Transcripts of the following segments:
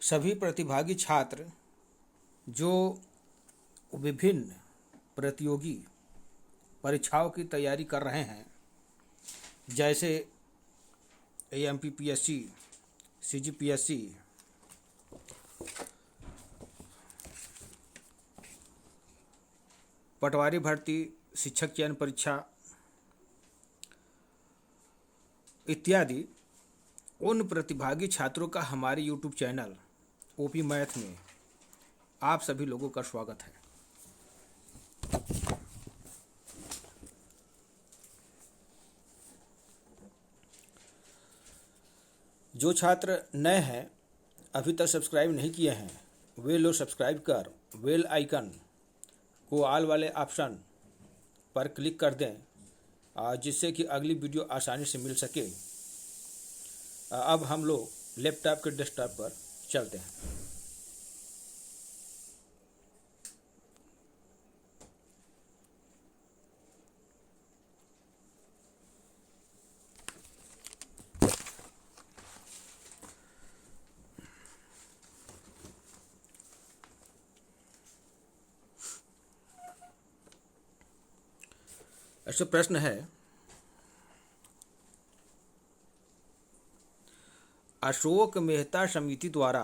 सभी प्रतिभागी छात्र जो विभिन्न प्रतियोगी परीक्षाओं की तैयारी कर रहे हैं, जैसे AMPPSC, CGPSC, पटवारी भर्ती, शिक्षक चयन परीक्षा इत्यादि, उन प्रतिभागी छात्रों का हमारे YouTube चैनल OP मैथ में आप सभी लोगों का स्वागत है। जो छात्र नए हैं, अभी तक सब्सक्राइब नहीं किए हैं, वे लोग सब्सक्राइब कर बेल आइकन को ऑल वाले ऑप्शन पर क्लिक कर दें, जिससे कि अगली वीडियो आसानी से मिल सके। अब हम लोग लैपटॉप के डेस्कटॉप पर चलते हैं। ऐसा प्रश्न है, अशोक मेहता समिति द्वारा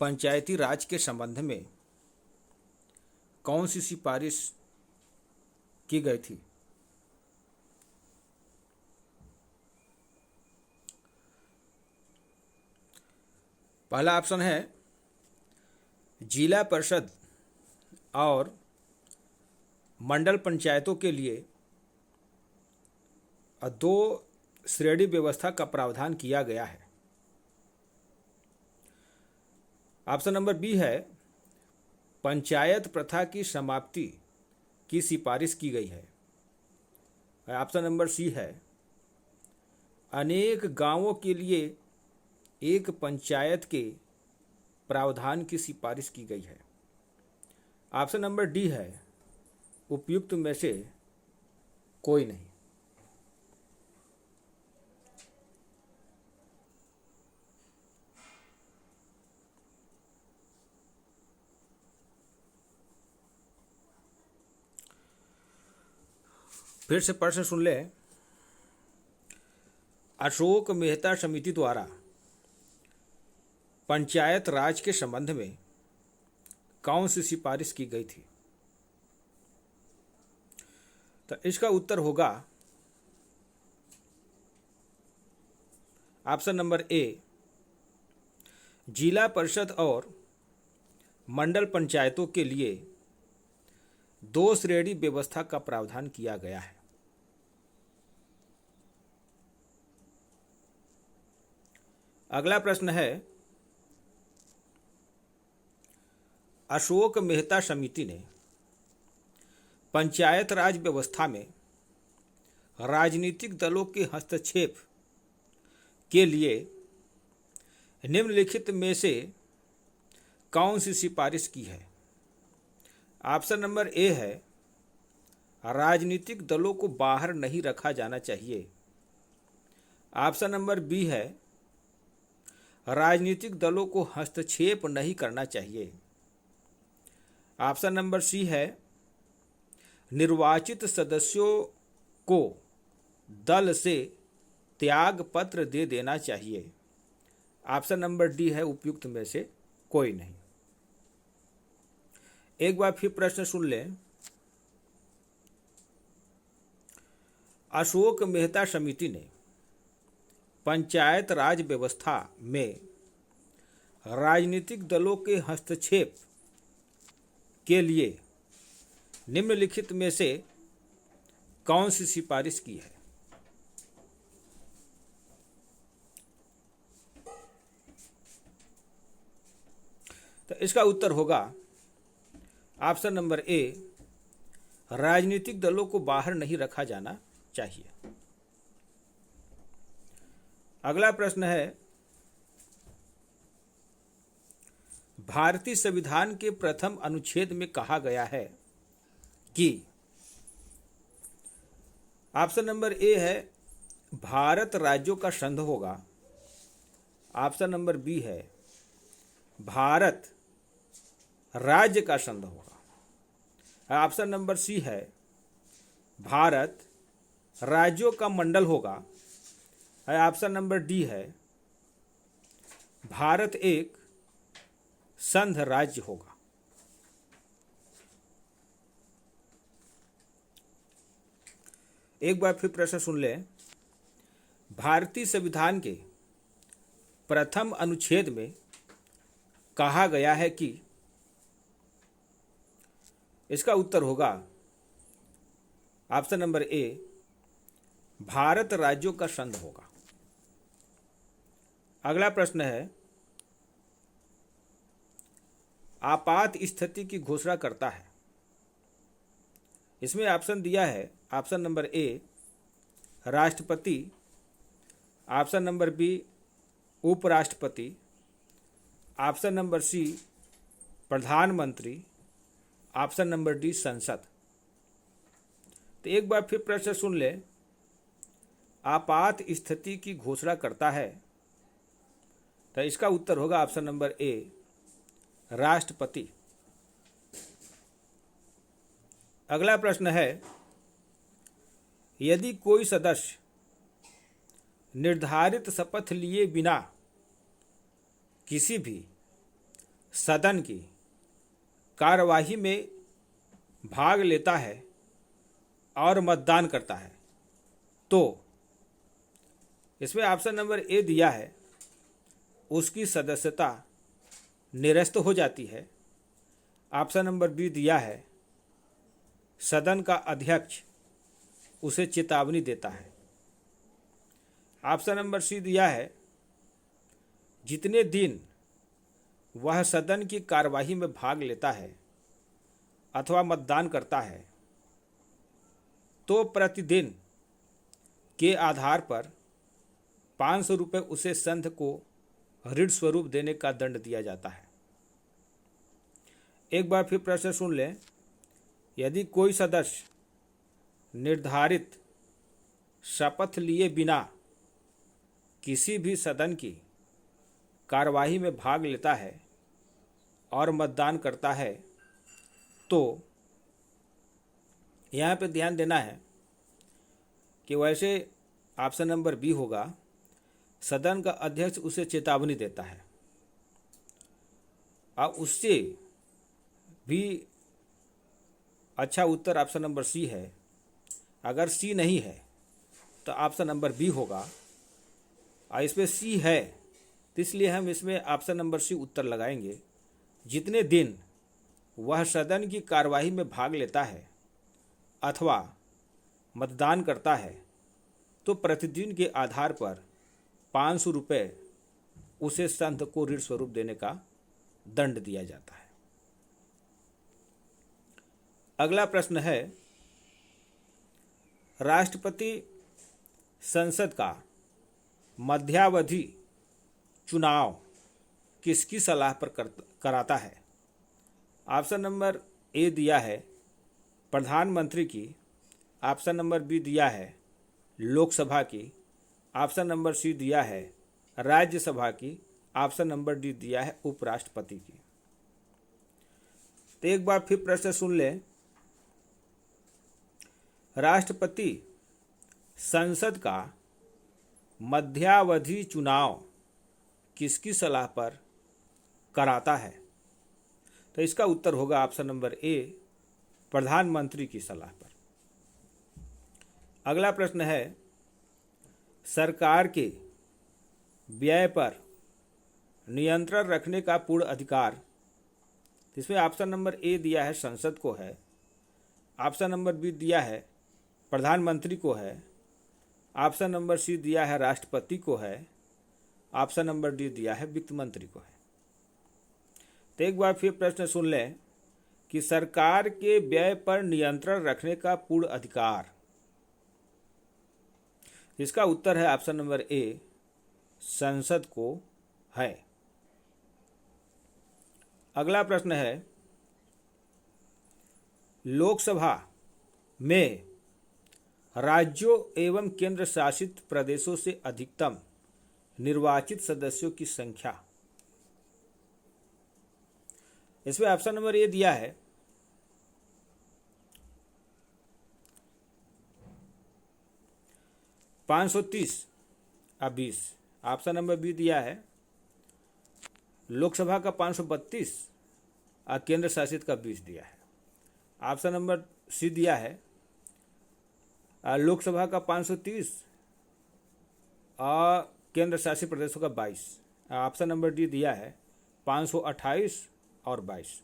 पंचायती राज के संबंध में कौन सी सिफारिश की गई थी? पहला ऑप्शन है जिला परिषद और मंडल पंचायतों के लिए 2 श्रेणी व्यवस्था का प्रावधान किया गया है। ऑप्शन नंबर बी है पंचायत प्रथा की समाप्ति की सिफारिश की गई है। ऑप्शन नंबर सी है अनेक गांवों के लिए एक पंचायत के प्रावधान की सिफारिश की गई है। ऑप्शन नंबर डी है उपयुक्त में से कोई नहीं। फिर से प्रश्न सुन ले। अशोक मेहता समिति द्वारा पंचायत राज के संबंध में कौन सी सिफारिश की गई थी? तो इसका उत्तर होगा ऑप्शन नंबर ए, जिला परिषद और मंडल पंचायतों के लिए 2 श्रेणी व्यवस्था का प्रावधान किया गया है। अगला प्रश्न है, अशोक मेहता समिति ने पंचायत राज व्यवस्था में राजनीतिक दलों के हस्तक्षेप के लिए निम्नलिखित में से कौन सी सिफारिश की है? ऑप्शन नंबर ए है राजनीतिक दलों को बाहर नहीं रखा जाना चाहिए। ऑप्शन नंबर बी है राजनीतिक दलों को हस्तक्षेप नहीं करना चाहिए। ऑप्शन नंबर सी है निर्वाचित सदस्यों को दल से त्याग पत्र दे देना चाहिए। ऑप्शन नंबर डी है उपयुक्त में से कोई नहीं। एक बार फिर प्रश्न सुन लें। अशोक मेहता समिति ने पंचायत राज व्यवस्था में राजनीतिक दलों के हस्तक्षेप के लिए निम्नलिखित में से कौन सी सिफारिश की है? तो इसका उत्तर होगा ऑप्शन नंबर ए, राजनीतिक दलों को बाहर नहीं रखा जाना चाहिए। अगला प्रश्न है, भारतीय संविधान के प्रथम अनुच्छेद में कहा गया है कि ऑप्शन नंबर ए है भारत राज्यों का संघ होगा। ऑप्शन नंबर बी है भारत राज्य का संघ होगा। ऑप्शन नंबर सी है भारत राज्यों का मंडल होगा। ऑप्शन नंबर डी है भारत एक संघ राज्य होगा। एक बार फिर प्रश्न सुन लें। भारतीय संविधान के प्रथम अनुच्छेद में कहा गया है कि, इसका उत्तर होगा ऑप्शन नंबर ए भारत राज्यों का संघ होगा। अगला प्रश्न है आपात स्थिति की घोषणा करता है। इसमें ऑप्शन दिया है ऑप्शन नंबर ए राष्ट्रपति, ऑप्शन नंबर बी उपराष्ट्रपति, ऑप्शन नंबर सी प्रधानमंत्री, ऑप्शन नंबर डी संसद। तो एक बार फिर प्रश्न सुन ले। आपात स्थिति की घोषणा करता है, तो इसका उत्तर होगा ऑप्शन नंबर ए राष्ट्रपति। अगला प्रश्न है यदि कोई सदस्य निर्धारित शपथ लिए बिना किसी भी सदन की कार्यवाही में भाग लेता है और मतदान करता है, तो इसमें ऑप्शन नंबर ए दिया है उसकी सदस्यता निरस्त हो जाती है। ऑप्शन नंबर बी दिया है सदन का अध्यक्ष उसे चेतावनी देता है। ऑप्शन नंबर सी दिया है जितने दिन वह सदन की कार्यवाही में भाग लेता है अथवा मतदान करता है, तो प्रतिदिन के आधार पर 500 रुपये उसे संघ को ऋण स्वरूप देने का दंड दिया जाता है। एक बार फिर प्रश्न सुन लें। यदि कोई सदस्य निर्धारित शपथ लिए बिना किसी भी सदन की कार्यवाही में भाग लेता है और मतदान करता है, तो यहाँ पे ध्यान देना है कि वैसे ऑप्शन नंबर बी होगा सदन का अध्यक्ष उसे चेतावनी देता है, और उससे भी अच्छा उत्तर ऑप्शन नंबर सी है। अगर सी नहीं है तो ऑप्शन नंबर बी होगा, और इसमें सी है तो इसलिए हम इसमें ऑप्शन नंबर सी उत्तर लगाएंगे। जितने दिन वह सदन की कार्यवाही में भाग लेता है अथवा मतदान करता है, तो प्रतिदिन के आधार पर 500 रुपये उसे संघ को ऋण स्वरूप देने का दंड दिया जाता है। अगला प्रश्न है राष्ट्रपति संसद का मध्यावधि चुनाव किसकी सलाह पर कराता है। ऑप्शन नंबर ए दिया है प्रधानमंत्री की, ऑप्शन नंबर बी दिया है लोकसभा की, ऑप्शन नंबर सी दिया है राज्यसभा की, ऑप्शन नंबर डी दिया है उपराष्ट्रपति की। तो एक बार फिर प्रश्न सुन लें। राष्ट्रपति संसद का मध्यावधि चुनाव किसकी सलाह पर कराता है, तो इसका उत्तर होगा ऑप्शन नंबर ए प्रधानमंत्री की सलाह पर। अगला प्रश्न है सरकार के व्यय पर नियंत्रण रखने का पूर्ण अधिकार, इसमें ऑप्शन नंबर ए दिया है संसद को है, ऑप्शन नंबर बी दिया है प्रधानमंत्री को है, ऑप्शन नंबर सी दिया है राष्ट्रपति को है, ऑप्शन नंबर डी दिया है वित्त मंत्री को है। तो एक बार फिर प्रश्न सुन लें कि सरकार के व्यय पर नियंत्रण रखने का पूर्ण अधिकार, इसका उत्तर है ऑप्शन नंबर ए संसद को है। अगला प्रश्न है लोकसभा में राज्यों एवं केंद्र शासित प्रदेशों से अधिकतम निर्वाचित सदस्यों की संख्या इसमें ऑप्शन नंबर ए दिया है 530 और 20। ऑप्शन नंबर बी दिया है लोकसभा का 532 और केंद्र शासित का 20 दिया है। ऑप्शन नंबर सी दिया है लोकसभा का 530 और केंद्र शासित प्रदेशों का 22। ऑप्शन नंबर डी दिया है 528 और 22।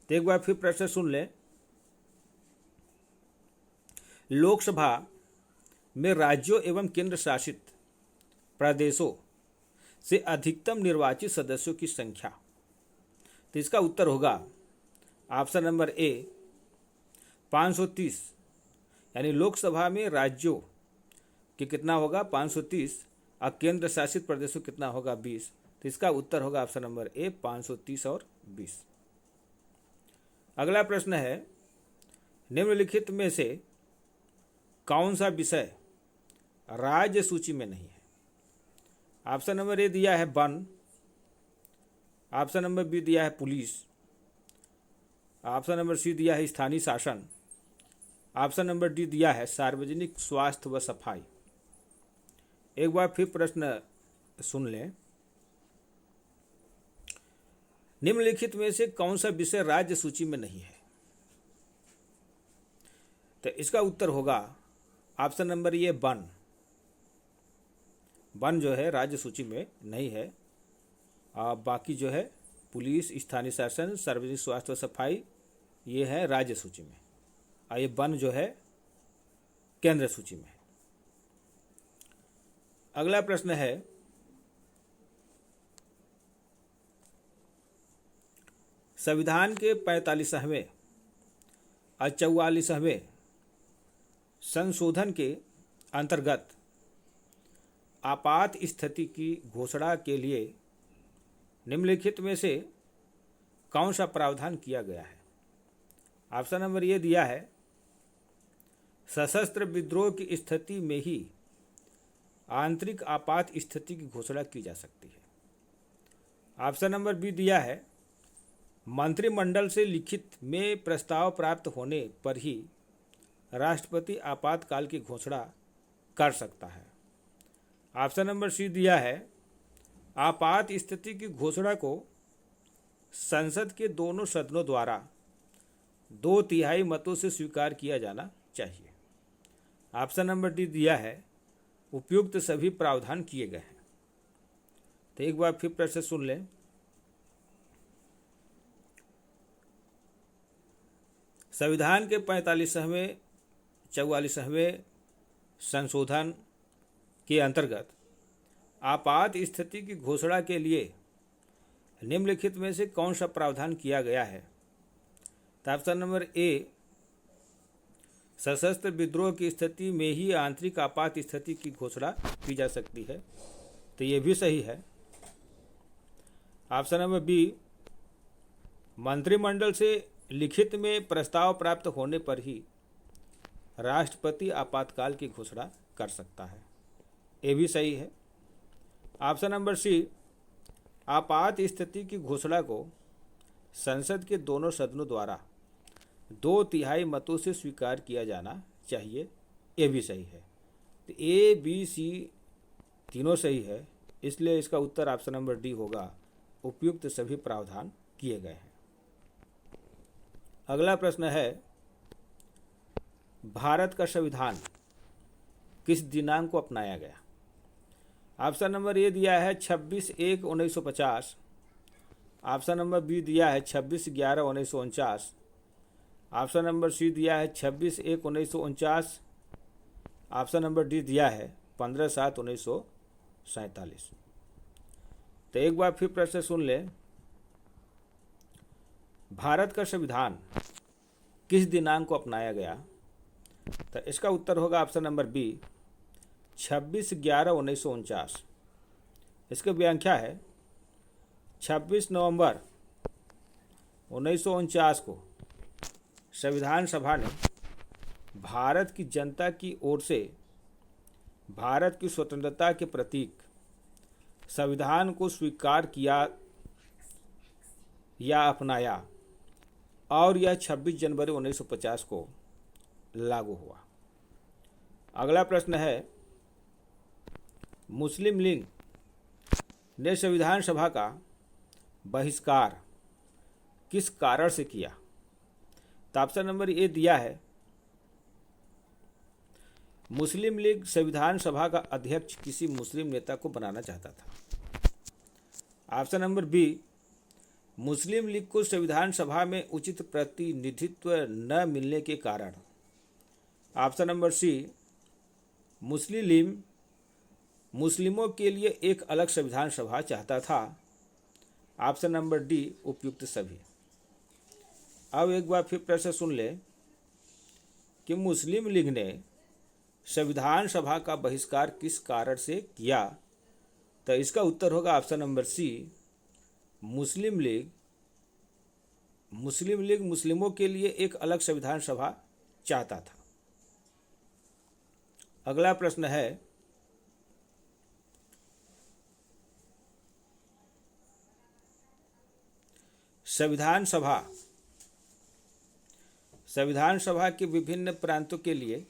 तो एक बार फिर प्रश्न सुन लें। लोकसभा में राज्यों एवं केंद्र शासित प्रदेशों से अधिकतम निर्वाचित सदस्यों की संख्या, तो इसका उत्तर होगा ऑप्शन नंबर ए 530। यानी लोकसभा में राज्यों कि कितना होगा 530 और केंद्र शासित प्रदेशों कितना होगा 20। तो इसका उत्तर होगा ऑप्शन नंबर ए 530 और 20। अगला प्रश्न है निम्नलिखित में से कौन सा विषय राज्य सूची में नहीं है। ऑप्शन नंबर ए दिया है वन, ऑप्शन नंबर बी दिया है पुलिस, ऑप्शन नंबर सी दिया है स्थानीय शासन, ऑप्शन नंबर डी दिया है सार्वजनिक स्वास्थ्य व सफाई। एक बार फिर प्रश्न सुन लें। निम्नलिखित में से कौन सा विषय राज्य सूची में नहीं है। तो इसका उत्तर होगा ऑप्शन नंबर ये वन। वन जो है राज्य सूची में नहीं है और बाकी जो है पुलिस, स्थानीय शासन, सार्वजनिक स्वास्थ्य व सफाई ये है राज्य सूची में और ये वन जो है केंद्र सूची में है। अगला प्रश्न है संविधान के 45वें और 44वें संशोधन के अंतर्गत आपात स्थिति की घोषणा के लिए निम्नलिखित में से कौन सा प्रावधान किया गया है। ऑप्शन नंबर ये दिया है सशस्त्र विद्रोह की स्थिति में ही आंतरिक आपात स्थिति की घोषणा की जा सकती है। ऑप्शन नंबर बी दिया है मंत्रिमंडल से लिखित में प्रस्ताव प्राप्त होने पर ही राष्ट्रपति आपातकाल की घोषणा कर सकता है। ऑप्शन नंबर सी दिया है आपात स्थिति की घोषणा को संसद के दोनों सदनों द्वारा 2/3 मतों से स्वीकार किया जाना चाहिए। ऑप्शन नंबर डी दिया है उपयुक्त सभी प्रावधान किए गए हैं। तो एक बार फिर प्रश्न सुन लें। संविधान के 45वें 44वें संशोधन के अंतर्गत आपात स्थिति की घोषणा के लिए निम्नलिखित में से कौन सा प्रावधान किया गया है। तो ऑप्शन नंबर ए सशस्त्र विद्रोह की स्थिति में ही आंतरिक आपात स्थिति की घोषणा की जा सकती है, तो ये भी सही है। ऑप्शन नंबर बी मंत्रिमंडल से लिखित में प्रस्ताव प्राप्त होने पर ही राष्ट्रपति आपातकाल की घोषणा कर सकता है, ये भी सही है। ऑप्शन नंबर सी आपात स्थिति की घोषणा को संसद के दोनों सदनों द्वारा 2/3 मतों से स्वीकार किया जाना चाहिए, ये भी सही है। तो ए बी सी तीनों सही है, इसलिए इसका उत्तर ऑप्शन नंबर डी होगा उपयुक्त सभी प्रावधान किए गए हैं। अगला प्रश्न है भारत का संविधान किस दिनांक को अपनाया गया। ऑप्शन नंबर ए दिया है 26/1/1950, ऑप्शन नंबर बी दिया है 26/11/1949, ऑप्शन नंबर सी दिया है 26/1/1949, ऑप्शन नंबर डी दिया है 15/7/1947। तो एक बार फिर प्रश्न सुन लें। भारत का संविधान किस दिनांक को अपनाया गया। तो इसका उत्तर होगा ऑप्शन नंबर बी 26/11/1949। इसकी व्याख्या है 26 नवंबर 1949 को संविधान सभा ने भारत की जनता की ओर से भारत की स्वतंत्रता के प्रतीक संविधान को स्वीकार किया। या अपनाया और यह 26 जनवरी 1950 को लागू हुआ। अगला प्रश्न है, मुस्लिम लीग ने संविधान सभा का बहिष्कार किस कारण से किया? तो ऑप्शन नंबर ए दिया है, मुस्लिम लीग संविधान सभा का अध्यक्ष किसी मुस्लिम नेता को बनाना चाहता था। ऑप्शन नंबर बी, मुस्लिम लीग को संविधान सभा में उचित प्रतिनिधित्व न मिलने के कारण। ऑप्शन नंबर सी, मुस्लिम लीग मुस्लिमों के लिए एक अलग संविधान सभा चाहता था। ऑप्शन नंबर डी, उपयुक्त सभी। अब एक बार फिर प्रश्न सुन ले कि मुस्लिम लीग ने संविधान सभा का बहिष्कार किस कारण से किया? तो इसका उत्तर होगा ऑप्शन नंबर सी, मुस्लिम लीग मुस्लिमों के लिए एक अलग संविधान सभा चाहता था। अगला प्रश्न है, संविधान सभा के विभिन्न प्रांतों के लिए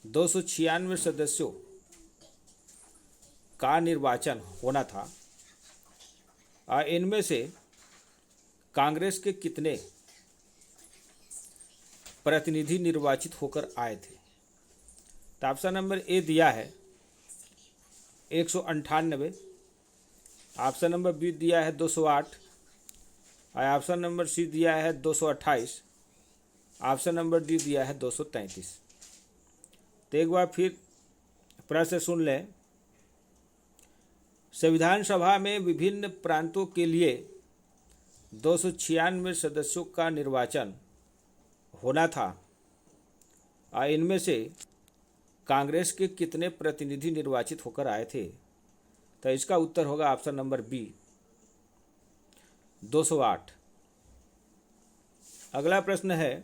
296 सदस्यों का निर्वाचन होना था और इनमें से कांग्रेस के कितने प्रतिनिधि निर्वाचित होकर आए थे? तो ऑप्शन नंबर ए दिया है 198, ऑप्शन नंबर बी दिया है 208 और ऑप्शन नंबर सी दिया है 228, ऑप्शन नंबर डी दिया है 233। तो एक बार फिर प्रश्न सुन लें, संविधान सभा में विभिन्न प्रांतों के लिए 296 सदस्यों का निर्वाचन होना था और इनमें से कांग्रेस के कितने प्रतिनिधि निर्वाचित होकर आए थे? तो इसका उत्तर होगा ऑप्शन नंबर बी, 208। अगला प्रश्न है,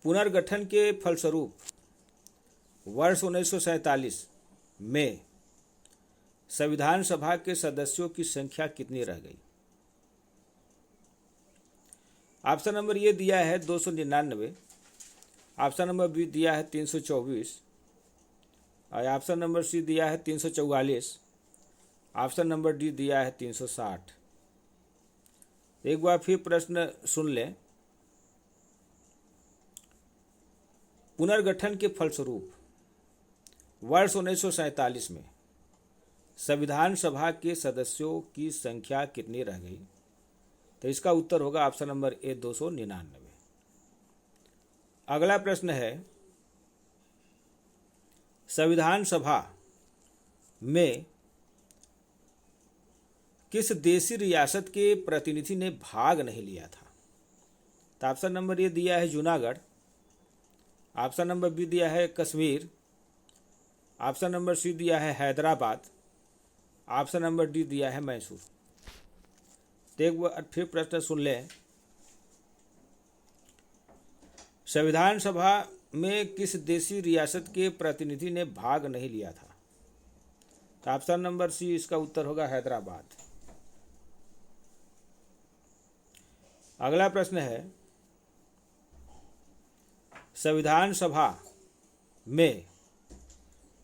पुनर्गठन के फलस्वरूप वर्ष 1947 में संविधान सभा के सदस्यों की संख्या कितनी रह गई? ऑप्शन नंबर ए दिया है 299, ऑप्शन नंबर बी दिया है 324 और ऑप्शन नंबर सी दिया है 344, ऑप्शन नंबर डी दिया है 360। एक बार फिर प्रश्न सुन लें, पुनर्गठन के फलस्वरूप वर्ष 1947 में संविधान सभा के सदस्यों की संख्या कितनी रह गई? तो इसका उत्तर होगा ऑप्शन नंबर ए, 299। अगला प्रश्न है, संविधान सभा में किस देशी रियासत के प्रतिनिधि ने भाग नहीं लिया था? तो ऑप्शन नंबर ए दिया है जूनागढ़, ऑप्शन नंबर बी दिया है कश्मीर, ऑप्शन नंबर सी दिया है हैदराबाद, ऑप्शन नंबर डी दिया है मैसूर। तो एक बार फिर प्रश्न सुन लें, संविधान सभा में किस देशी रियासत के प्रतिनिधि ने भाग नहीं लिया था? तो ऑप्शन नंबर सी, इसका उत्तर होगा हैदराबाद। अगला प्रश्न है, संविधान सभा में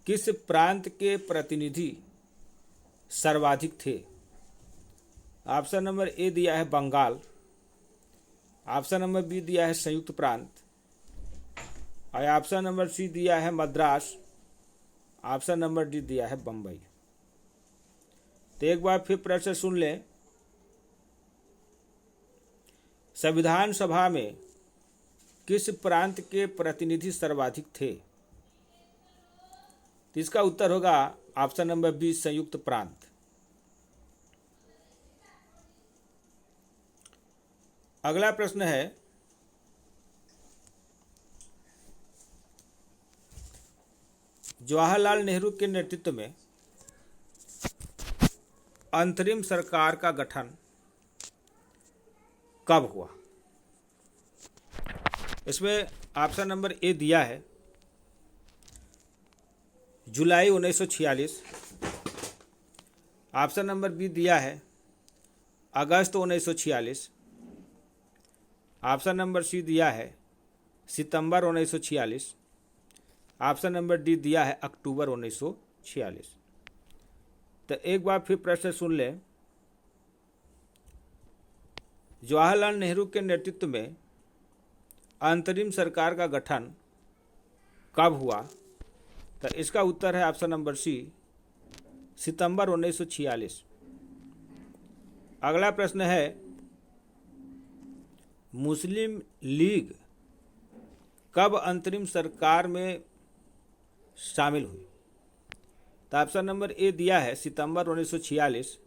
किस प्रांत के प्रतिनिधि सर्वाधिक थे? ऑप्शन नंबर ए दिया है बंगाल, ऑप्शन नंबर बी दिया है संयुक्त प्रांत और ऑप्शन नंबर सी दिया है मद्रास, ऑप्शन नंबर डी दिया है बम्बई। तो एक बार फिर प्रश्न सुन लें, संविधान सभा में किस प्रांत के प्रतिनिधि सर्वाधिक थे? तो इसका उत्तर होगा ऑप्शन नंबर बी, संयुक्त प्रांत। अगला प्रश्न है, जवाहरलाल नेहरू के नेतृत्व में अंतरिम सरकार का गठन कब हुआ? इसमें ऑप्शन नंबर ए दिया है जुलाई 1946, ऑप्शन नंबर बी दिया है अगस्त 1946। ऑप्शन नंबर सी दिया है सितंबर 1946। ऑप्शन नंबर डी दिया है अक्टूबर 1946। तो एक बार फिर प्रश्न सुन लें। जवाहरलाल नेहरू के नेतृत्व में अंतरिम सरकार का गठन कब हुआ? तो इसका उत्तर है ऑप्शन नंबर सी सितंबर 1946। अगला प्रश्न है मुस्लिम लीग कब अंतरिम सरकार में शामिल हुई? तो ऑप्शन नंबर ए दिया है सितंबर 1946।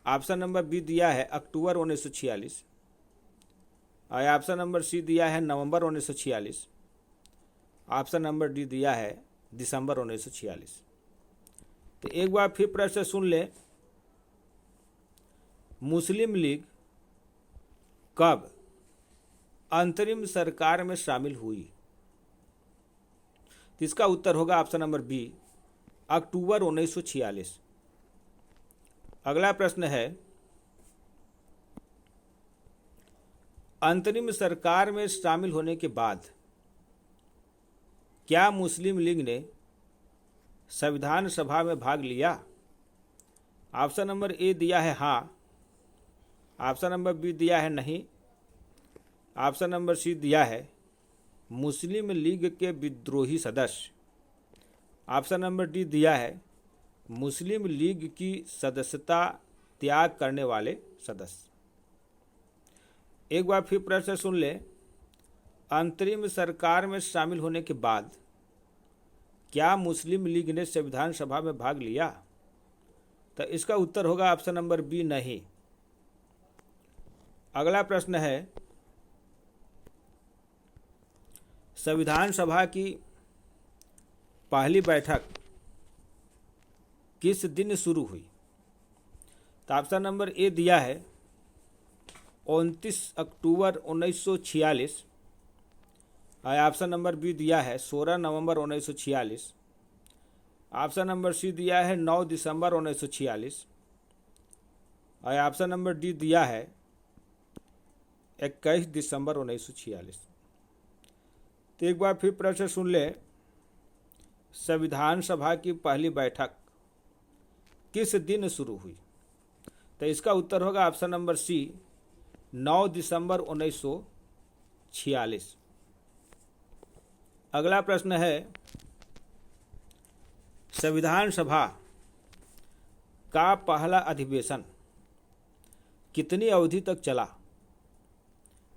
ऑप्शन नंबर बी दिया है अक्टूबर 1946 और ऑप्शन नंबर सी दिया है नवंबर 1946। ऑप्शन नंबर डी दिया है दिसंबर 1946। तो एक बार फिर प्रश्न सुन ले। मुस्लिम लीग कब अंतरिम सरकार में शामिल हुई? तो इसका उत्तर होगा ऑप्शन नंबर बी अक्टूबर 1946। अगला प्रश्न है अंतरिम सरकार में शामिल होने के बाद क्या मुस्लिम लीग ने संविधान सभा में भाग लिया? ऑप्शन नंबर ए दिया है हाँ। ऑप्शन नंबर बी दिया है नहीं। ऑप्शन नंबर सी दिया है मुस्लिम लीग के विद्रोही सदस्य। ऑप्शन नंबर डी दिया है मुस्लिम लीग की सदस्यता त्याग करने वाले सदस्य। एक बार फिर प्रश्न सुन ले। अंतरिम सरकार में शामिल होने के बाद क्या मुस्लिम लीग ने संविधान सभा में भाग लिया? तो इसका उत्तर होगा ऑप्शन नंबर बी नहीं। अगला प्रश्न है संविधान सभा की पहली बैठक किस दिन शुरू हुई? तो ऑप्शन नंबर ए दिया है 29 अक्टूबर 1946 और ऑप्शन नंबर बी दिया है 16 नवंबर 1946। ऑप्शन नंबर सी दिया है 9 दिसंबर 1946 और ऑप्शन नंबर डी दिया है 21 दिसंबर 1946। तो एक बार फिर प्रश्न सुन ले। संविधान सभा की पहली बैठक किस दिन शुरू हुई? तो इसका उत्तर होगा ऑप्शन नंबर सी 9 दिसंबर 1946। अगला प्रश्न है संविधान सभा का पहला अधिवेशन कितनी अवधि तक चला?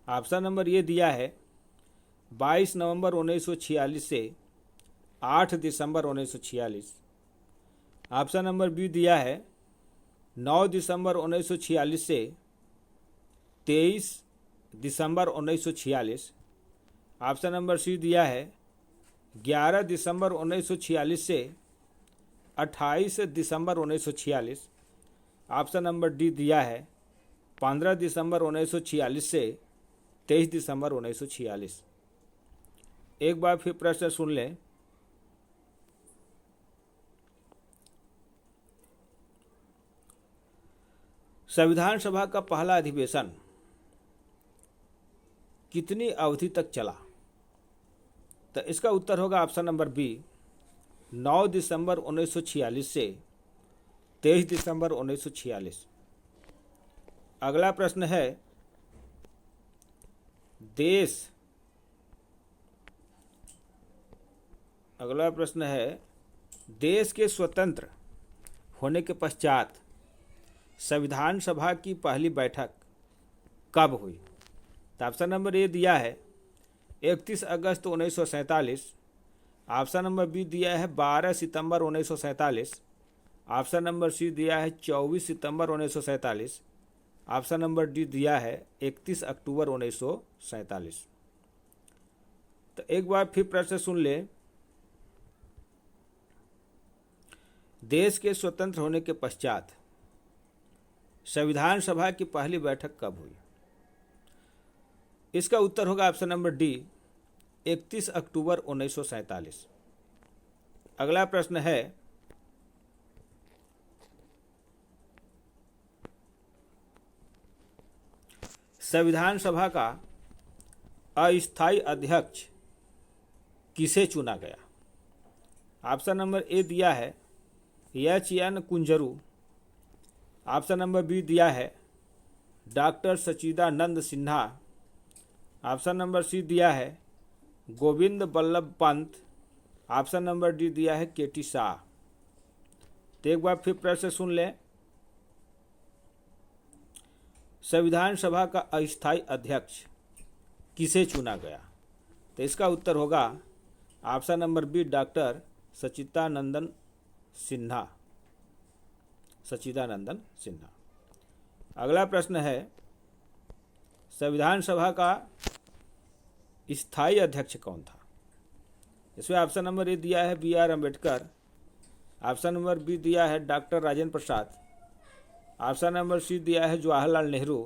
ऑप्शन नंबर ये दिया है 22 नवंबर 1946 से 8 दिसंबर 1946। ऑप्शन नंबर बी दिया है 9 दिसंबर 1946 से 23 दिसंबर 1946। ऑप्शन नंबर सी दिया है 11 दिसंबर 1946 से 28 दिसंबर 1946। ऑप्शन नंबर डी दिया है 15 दिसंबर 1946 से 23 दिसंबर 1946। एक बार फिर प्रश्न सुन लें। संविधान सभा का पहला अधिवेशन कितनी अवधि तक चला? तो इसका उत्तर होगा ऑप्शन नंबर बी 9 दिसंबर 1946 से 23 दिसंबर 1946। अगला प्रश्न है देश के स्वतंत्र होने के पश्चात संविधान सभा की पहली बैठक कब हुई? तो ऑप्शन नंबर ए दिया है 31 अगस्त 1947। ऑप्शन नंबर बी दिया है 12 सितंबर 1947। ऑप्शन नंबर सी दिया है 24 सितंबर 1947। ऑप्शन नंबर डी दिया है 31 अक्टूबर 1947। तो एक बार फिर प्रश्न सुन ले। देश के स्वतंत्र होने के पश्चात संविधान सभा की पहली बैठक कब हुई? इसका उत्तर होगा ऑप्शन नंबर डी 31 अक्टूबर 1947। अगला प्रश्न है संविधान सभा का अस्थायी अध्यक्ष किसे चुना गया? ऑप्शन नंबर ए दिया है H N. Kunzru. Option number B दिया है doctor Sachchidanand Sinha. Option number C दिया है Govind Ballabh Pant. Option number D दिया है के.टी. शाह। तो एक बार फिर प्रश्न सुन लें, संविधान सभा का अस्थायी अध्यक्ष किसे चुना गया? तो इसका उत्तर होगा option number B doctor Sachchidanandan Sinha. Sachchidanandan Sinha. अगला प्रश्न है, संविधान सभा का स्थायी अध्यक्ष कौन था? इसमें ऑप्शन नंबर ए दिया है B R. Ambedkar. Option number B दिया है doctor Rajendra Prasad. Option number C दिया है Jawaharlal Nehru.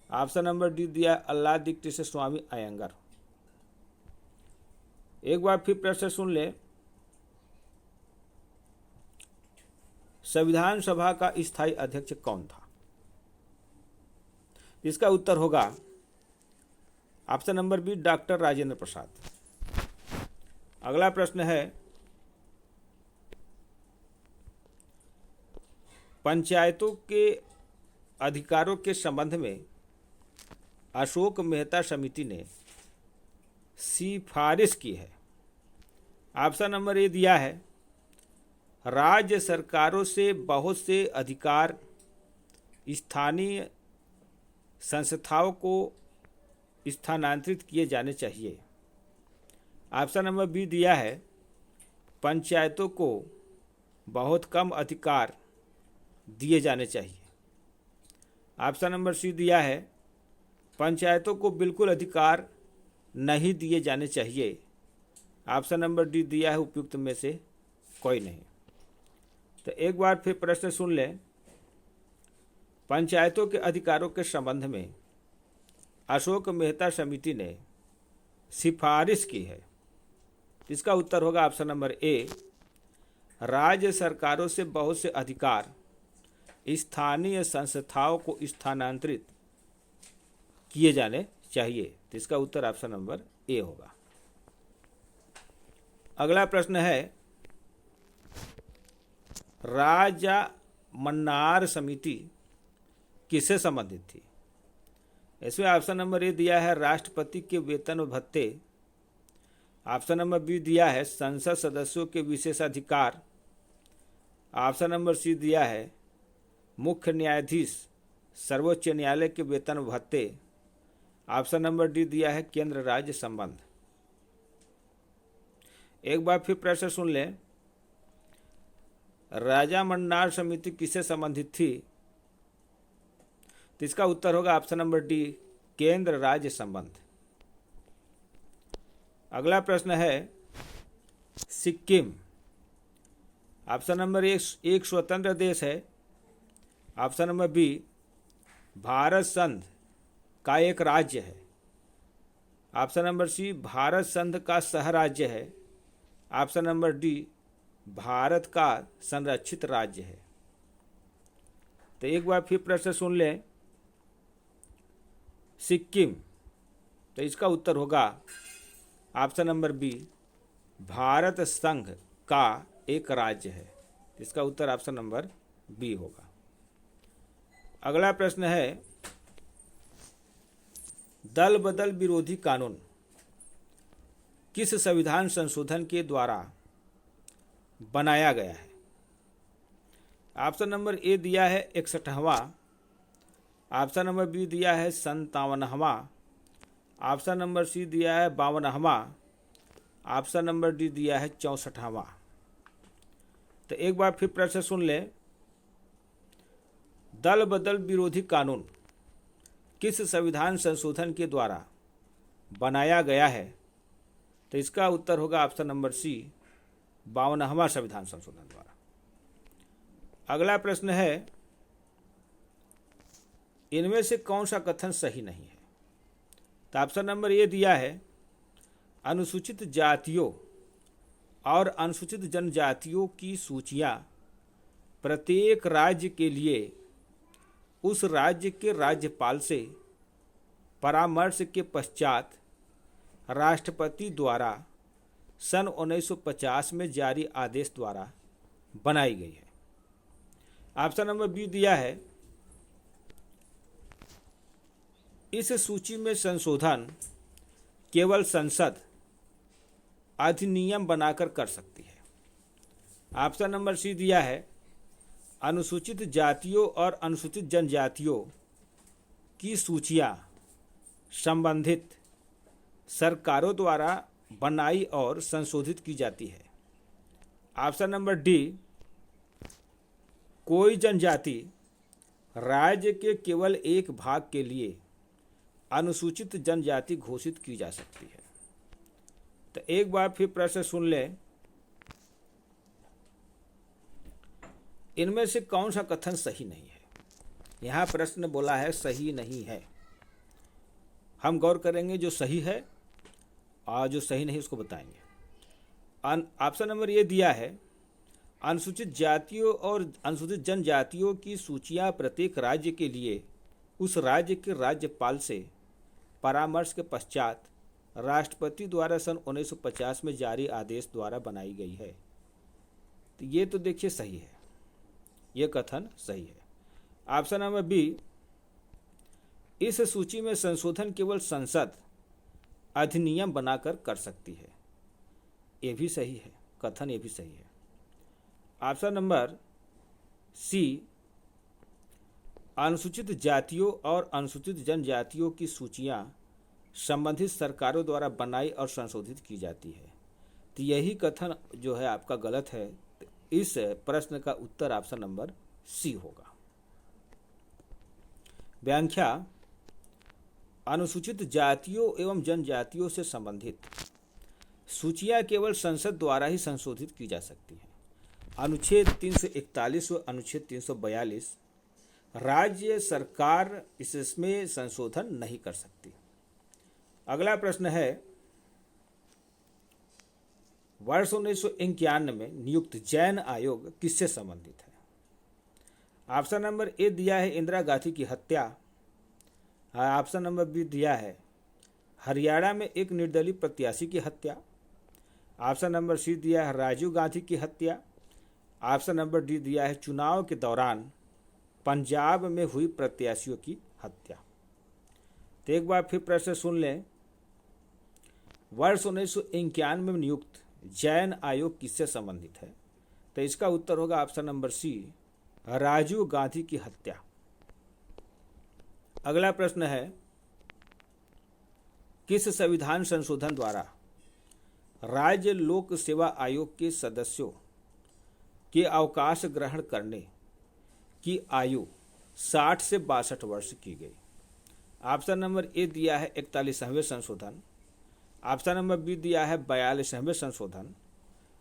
Option number D दिया है अल्लादी कृष्ण स्वामी अयंगर। एक बार फिर प्रश्न सुन ले, संविधान सभा का स्थायी अध्यक्ष कौन था? इसका उत्तर होगा option number B doctor Rajendra Prasad. अगला प्रश्न है, पंचायतों के अधिकारों के संबंध में अशोक मेहता समिति ने सिफारिश की है। ऑप्शन नंबर ए दिया है राज्य सरकारों से बहुत से अधिकार स्थानीय संस्थाओं को स्थानांतरित किए जाने चाहिए। ऑप्शन नंबर बी दिया है पंचायतों को बहुत कम अधिकार दिए जाने चाहिए। ऑप्शन नंबर सी दिया है पंचायतों को बिल्कुल अधिकार नहीं दिए जाने चाहिए। ऑप्शन नंबर डी दिया है उपयुक्त में से कोई नहीं। तो एक बार फिर प्रश्न सुन लें, पंचायतों के अधिकारों के संबंध में अशोक मेहता समिति ने सिफारिश की है। इसका उत्तर होगा ऑप्शन नंबर ए राज्य सरकारों से बहुत से अधिकार स्थानीय संस्थाओं को स्थानांतरित किए जाने चाहिए। तो इसका उत्तर ऑप्शन नंबर ए होगा। अगला प्रश्न है, राजा मन्नार समिति किससे संबंधित थी? इसमें ऑप्शन नंबर ए दिया है राष्ट्रपति के वेतन और भत्ते। ऑप्शन नंबर बी दिया है संसद सदस्यों के विशेषाधिकार। ऑप्शन नंबर सी दिया है मुख्य न्यायाधीश सर्वोच्च न्यायालय के वेतन और भत्ते। ऑप्शन नंबर डी दिया है केंद्र राज्य संबंध। एक बार फिर प्रश्न सुन लें, राजा मन्नार समिति किससे संबंधित थी? तो इसका उत्तर होगा ऑप्शन नंबर डी केंद्र राज्य संबंध। अगला प्रश्न है, सिक्किम ऑप्शन नंबर एक स्वतंत्र देश है। ऑप्शन नंबर बी भारत संघ का एक राज्य है। ऑप्शन नंबर सी भारत संघ का सह राज्य है। ऑप्शन नंबर डी भारत का संरक्षित राज्य है। तो एक बार फिर प्रश्न सुन लें, सिक्किम, तो इसका उत्तर होगा ऑप्शन नंबर बी भारत संघ का एक राज्य है। इसका उत्तर ऑप्शन नंबर बी होगा। अगला प्रश्न है, दल बदल विरोधी कानून किस संविधान संशोधन के द्वारा बनाया गया है? ऑप्शन नंबर ए दिया है 61वां। ऑप्शन नंबर बी दिया है 57वां। ऑप्शन नंबर सी दिया है 52वां। ऑप्शन नंबर डी दिया है 64वां। तो एक बार फिर प्रश्न सुन लें, दल बदल विरोधी कानून किस संविधान संशोधन के द्वारा बनाया गया है? तो इसका उत्तर होगा ऑप्शन नंबर सी 52वां संविधान संशोधन द्वारा। अगला प्रश्न है, इनमें से कौन सा कथन सही नहीं है? तो ऑप्शन नंबर ए दिया है अनुसूचित जातियों और अनुसूचित जनजातियों की सूचियां प्रत्येक राज्य के लिए उस राज्य के राज्यपाल से परामर्श के पश्चात राष्ट्रपति द्वारा सन 1950 में जारी आदेश द्वारा बनाई गई है। ऑप्शन नंबर बी दिया है, इस सूची में संशोधन केवल संसद अधिनियम बनाकर कर सकती है। ऑप्शन नंबर सी दिया है, अनुसूचित जातियों और अनुसूचित जनजातियों की सूचियां संबंधित सरकारों द्वारा बनाई और संशोधित की जाती है। ऑप्शन नंबर डी, कोई जनजाति राज्य के केवल एक भाग के लिए अनुसूचित जनजाति घोषित की जा सकती है। तो एक बार फिर प्रश्न सुन लें, इनमें से कौन सा कथन सही नहीं है? यहाँ प्रश्न बोला है सही नहीं है। हम गौर करेंगे जो सही है और जो सही नहीं उसको बताएंगे। ऑप्शन नंबर ये दिया है, अनुसूचित जातियों और अनुसूचित जनजातियों की सूचियां प्रत्येक राज्य के लिए उस राज्य के राज्यपाल से परामर्श के पश्चात राष्ट्रपति द्वारा सन 1950 में जारी आदेश द्वारा बनाई गई है। तो ये तो देखिए सही है, ये कथन सही है। ऑप्शन नंबर बी, इस सूची में संशोधन केवल संसद अधिनियम बनाकर कर सकती है, ये भी सही है, कथन ये भी सही है। ऑप्शन नंबर सी, अनुसूचित जातियों और अनुसूचित जनजातियों की सूचियां संबंधित सरकारों द्वारा बनाई और संशोधित की जाती है। तो यही कथन जो है आपका गलत है। तो इस प्रश्न का उत्तर ऑप्शन नंबर सी होगा। व्याख्या, अनुसूचित जातियों एवं जनजातियों से संबंधित सूचियां केवल संसद द्वारा ही संशोधित की जा सकती हैं। अनुच्छेद 341 व अनुच्छेद 342 राज्य सरकार इसमें संशोधन नहीं कर सकती। अगला प्रश्न है, वर्ष 1991 में नियुक्त जैन आयोग किससे संबंधित है? ऑप्शन नंबर ए दिया है, इंदिरा गांधी की हत्या। ऑप्शन नंबर बी दिया है, हरियाणा में एक निर्दलीय प्रत्याशी की हत्या। ऑप्शन नंबर सी दिया है, राजीव गांधी की हत्या। ऑप्शन नंबर डी दिया है, चुनाव के दौरान पंजाब में हुई प्रत्याशियों की हत्या। तो एक बार फिर प्रश्न सुन लें, वर्ष 1991 में नियुक्त जैन आयोग किससे संबंधित है? तो इसका उत्तर होगा option number C, Rajiv Gandhi की हत्या। अगला प्रश्न है, किस संविधान संशोधन द्वारा राज्य लोक सेवा आयोग के सदस्यों के अवकाश ग्रहण करने की आयु 60 से 62 वर्ष की गई? ऑप्शन नंबर ए दिया है 41वें संशोधन। ऑप्शन नंबर बी दिया है 42वें संशोधन।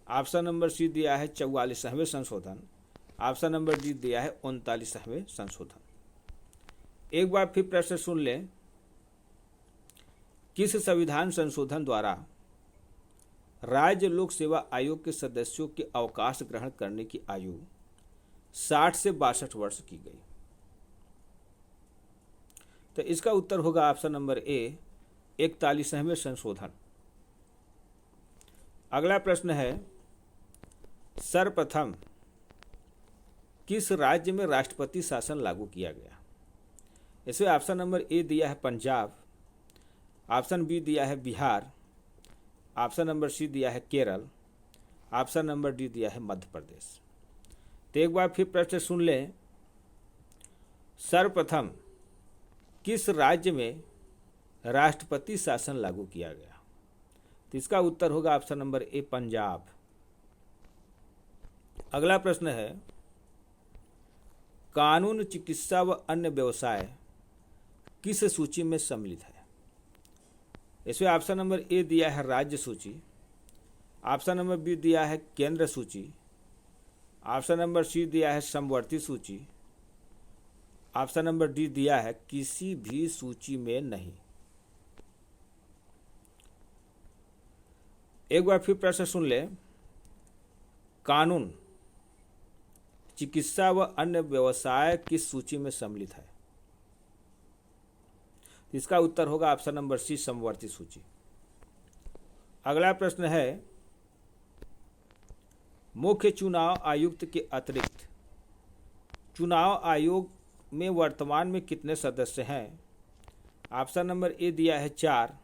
ऑप्शन नंबर सी दिया है 44वें संशोधन। ऑप्शन नंबर डी दिया है 39वें संशोधन। एक बार फिर प्रश्न सुन लें, किस संविधान संशोधन द्वारा राज्य लोक सेवा आयोग के सदस्यों के अवकाश ग्रहण करने की आयु 60 से 62 वर्ष की गई? तो इसका उत्तर होगा ऑप्शन नंबर ए, 41वें संशोधन। अगला प्रश्न है, सर्वप्रथम किस राज्य में राष्ट्रपति शासन लागू किया गया? इसमें ऑप्शन नंबर ए दिया है पंजाब। ऑप्शन बी दिया है बिहार। ऑप्शन नंबर सी दिया है केरल। ऑप्शन नंबर डी दिया है मध्य प्रदेश। तो एक बार फिर प्रश्न सुन लें, सर्वप्रथम किस राज्य में राष्ट्रपति शासन लागू किया गया? तो इसका उत्तर होगा ऑप्शन नंबर ए, पंजाब। अगला प्रश्न है, कानून, चिकित्सा व अन्य व्यवसाय किस सूची में सम्मिलित है? इसमें ऑप्शन नंबर ए दिया है राज्य सूची। ऑप्शन नंबर बी दिया है केंद्र सूची। ऑप्शन नंबर सी दिया है समवर्ती सूची। ऑप्शन नंबर डी दिया है किसी भी सूची में नहीं। एक बार फिर प्रश्न सुन ले, कानून, चिकित्सा व अन्य व्यवसाय किस सूची में सम्मिलित है? इसका उत्तर होगा ऑप्शन नंबर सी, समवर्ती सूची। अगला प्रश्न है, मुख्य चुनाव आयुक्त के अतिरिक्त चुनाव आयोग में वर्तमान में कितने सदस्य हैं? ऑप्शन नंबर ए दिया है 4,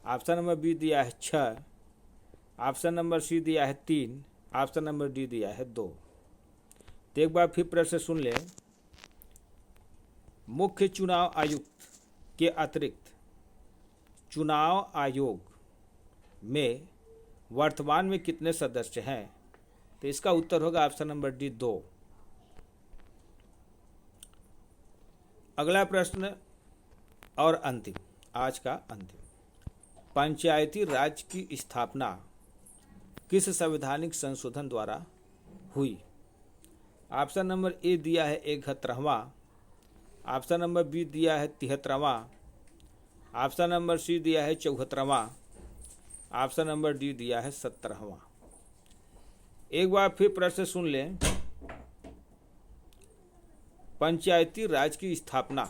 ऑप्शन नंबर बी दिया है 6, ऑप्शन नंबर सी दिया है 3, ऑप्शन नंबर डी दिया है 2। तो एक बार फिर प्रश्न सुन लें। मुख्य चुनाव आयुक्त के अतिरिक्त चुनाव आयोग में वर्तमान में कितने सदस्य हैं? तो इसका उत्तर होगा ऑप्शन नंबर डी, 2। अगला प्रश्न और अंतिम, आज का अंतिम, पंचायती राज की स्थापना किस संवैधानिक संशोधन द्वारा हुई? ऑप्शन नंबर ए दिया है 71वां, ऑप्शन नंबर बी दिया है 73वां, ऑप्शन नंबर सी दिया है 74वां, ऑप्शन नंबर डी दिया है 17वां। एक बार फिर प्रश्न सुन लें। पंचायती राज की स्थापना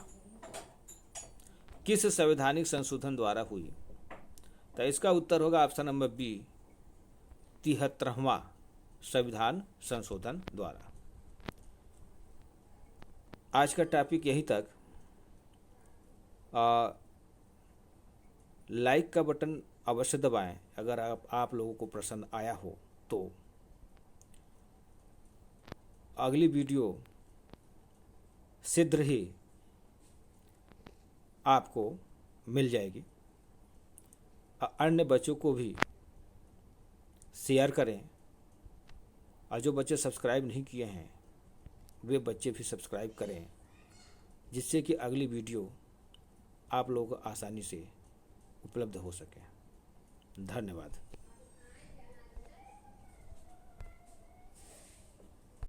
किस संवैधानिक संशोधन द्वारा हुई? तो इसका उत्तर होगा ऑप्शन नंबर बी, 73वां संविधान संशोधन द्वारा। आज का टॉपिक यहीं तक। लाइक का बटन अवश्य दबाएं अगर आप लोगों को पसंद आया हो तो। अगली वीडियो शीघ्र ही आपको मिल जाएगी। अन्य बच्चों को भी शेयर करें, और जो बच्चे सब्सक्राइब नहीं किए हैं वे बच्चे भी सब्सक्राइब करें, जिससे कि अगली वीडियो आप लोगों को आसानी से उपलब्ध हो सके। धन्यवाद।